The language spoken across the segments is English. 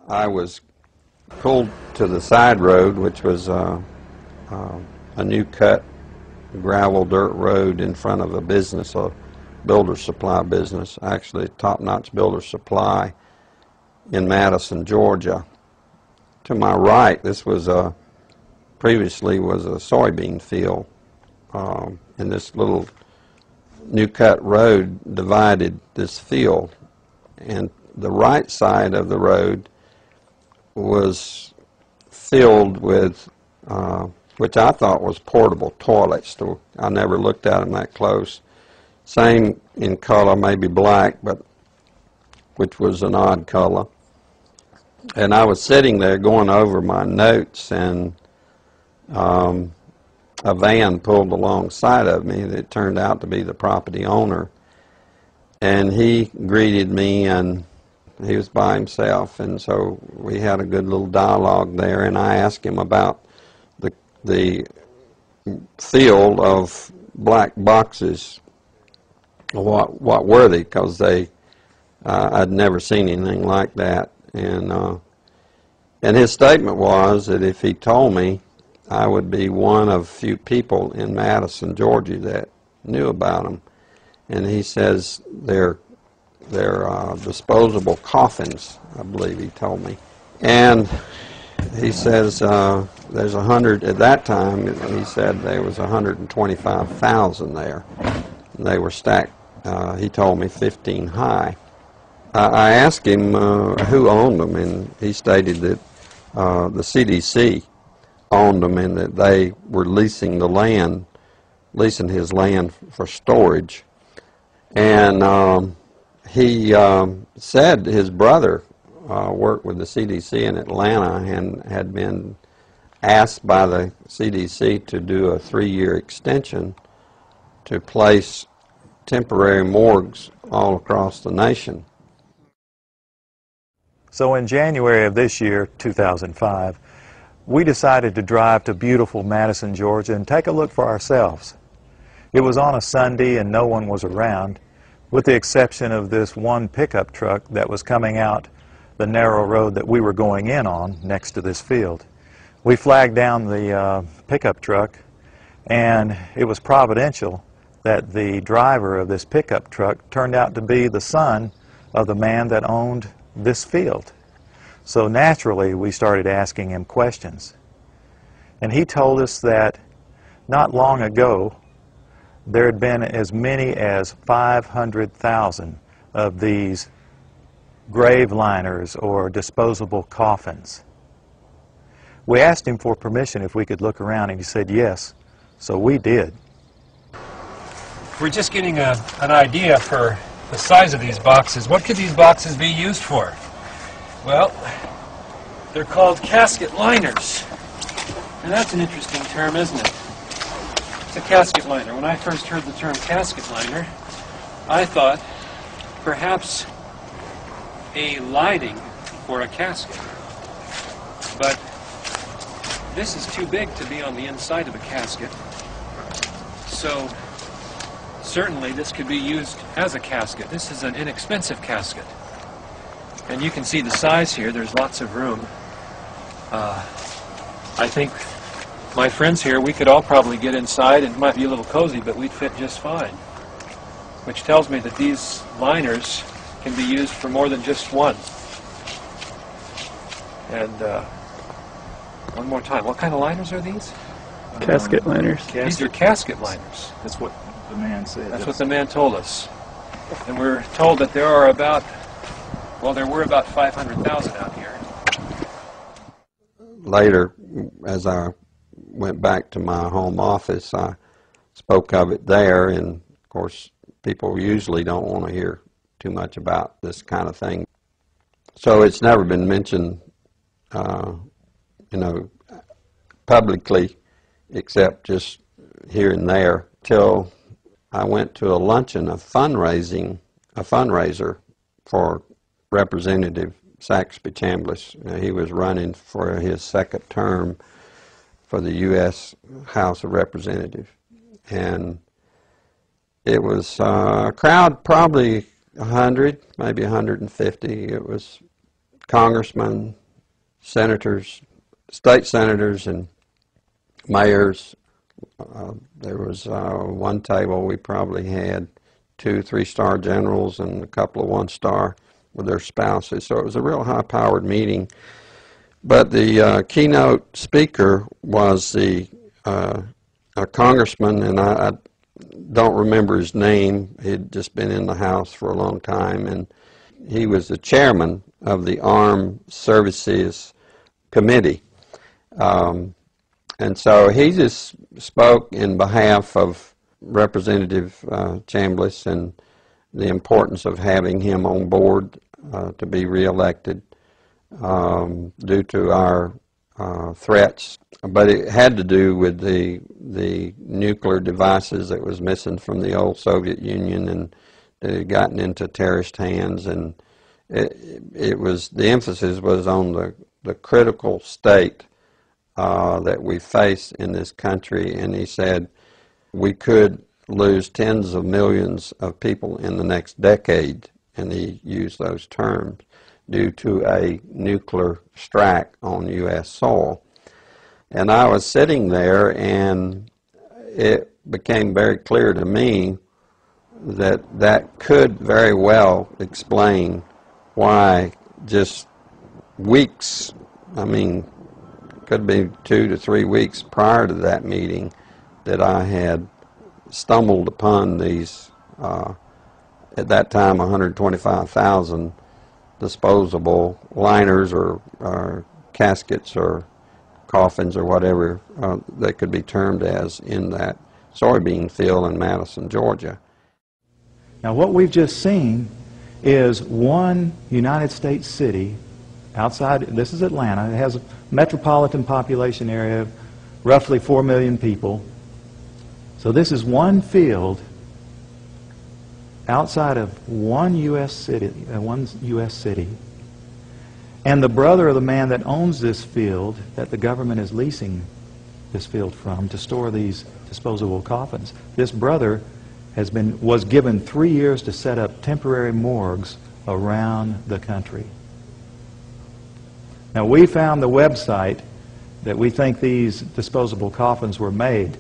I was pulled to the side road, which was a new cut gravel dirt road in front of a business, a builder supply business, actually top-notch builder supply in Madison, Georgia. To my right, this was previously was a soybean field, and this little new cut road divided this field, and the right side of the road was filled with which I thought was portable toilets. I never looked at them that close. Same in color, maybe black, but which was an odd color. And I was sitting there going over my notes, and a van pulled alongside of me that turned out to be the property owner. And he greeted me, and he was by himself, and so we had a good little dialogue there, and I asked him about the field of black boxes. What were they? Because I'd never seen anything like that, and his statement was that if he told me, I would be one of few people in Madison, Georgia that knew about them. And he says they're disposable coffins, I believe he told me. And he says there's 100, at that time, he said there was 125,000 there. And they were stacked, he told me, 15 high. I asked him who owned them, and he stated that the CDC owned them and that they were leasing the land, leasing his land for storage. And he said his brother worked with the CDC in Atlanta and had been asked by the CDC to do a 3-year extension to place temporary morgues all across the nation. So in January of this year, 2005, we decided to drive to beautiful Madison, Georgia and take a look for ourselves. It was on a Sunday and no one was around, with the exception of this one pickup truck that was coming out the narrow road that we were going in on next to this field. We flagged down the pickup truck, and it was providential that the driver of this pickup truck turned out to be the son of the man that owned this field. So naturally we started asking him questions. And he told us that not long ago there had been as many as 500,000 of these grave liners or disposable coffins. We asked him for permission if we could look around, and he said yes, so we did. We're just getting an idea for the size of these boxes. What could these boxes be used for? Well, they're called casket liners. And that's an interesting term, isn't it? It's a casket liner. When I first heard the term casket liner, I thought perhaps a lining for a casket. But this is too big to be on the inside of a casket. So certainly this could be used as a casket. This is an inexpensive casket. And you can see the size here. There's lots of room. I think my friends here, we could all probably get inside, and it might be a little cozy, but we'd fit just fine. Which tells me that these liners can be used for more than just one. And one more time, what kind of liners are these? Casket liners. These are casket liners. That's what the man said. That's what the man told us. And we're told that there are about, well, there were about 500,000 out here. Later, as I went back to my home office, I spoke of it there, and of course people usually don't want to hear too much about this kind of thing. So it's never been mentioned, publicly, except just here and there, till I went to a luncheon, a fundraiser for Representative Saxby Chambliss. He was running for his second term for the U.S. House of Representatives. And it was a crowd, probably 100, maybe 150. It was congressmen, senators, state senators, and mayors. There was one table we probably had 2 3-star generals and a couple of 1-star with their spouses. So it was a real high-powered meeting. But the keynote speaker was a congressman, and I don't remember his name. He'd just been in the House for a long time, and he was the chairman of the Armed Services Committee. And so he just spoke in behalf of Representative Chambliss and the importance of having him on board to be reelected due to our threats. But it had to do with the nuclear devices that was missing from the old Soviet Union, and it had gotten into terrorist hands, and it was, the emphasis was on the critical state that we face in this country. And he said we could lose tens of millions of people in the next decade, and he used those terms, due to a nuclear strike on U.S. soil. And I was sitting there, and it became very clear to me that that could very well explain why just weeks, I mean, could be 2 to 3 weeks prior to that meeting, that I had stumbled upon these, at that time, 125,000 disposable liners or caskets or coffins or whatever that could be termed as in that soybean field in Madison, Georgia. Now what we've just seen is one United States city outside, this is Atlanta, it has a metropolitan population area of roughly 4 million people. So this is one field outside of one U.S. city, and the brother of the man that owns this field, that the government is leasing this field from to store these disposable coffins, this brother was given 3 years to set up temporary morgues around the country. Now we found the website that we think these disposable coffins were made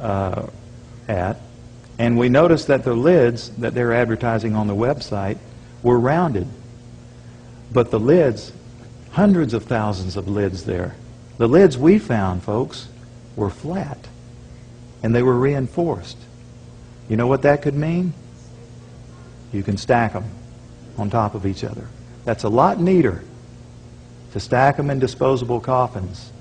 at, and we noticed that the lids that they're advertising on the website were rounded. But the lids, hundreds of thousands of lids there, the lids we found, folks, were flat, and they were reinforced. You know what that could mean? You can stack them on top of each other. That's a lot neater to stack them in disposable coffins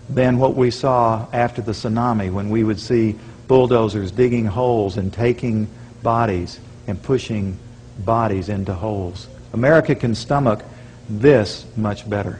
than what we saw after the tsunami, when we would see bulldozers digging holes and taking bodies and pushing bodies into holes. America can stomach this much better.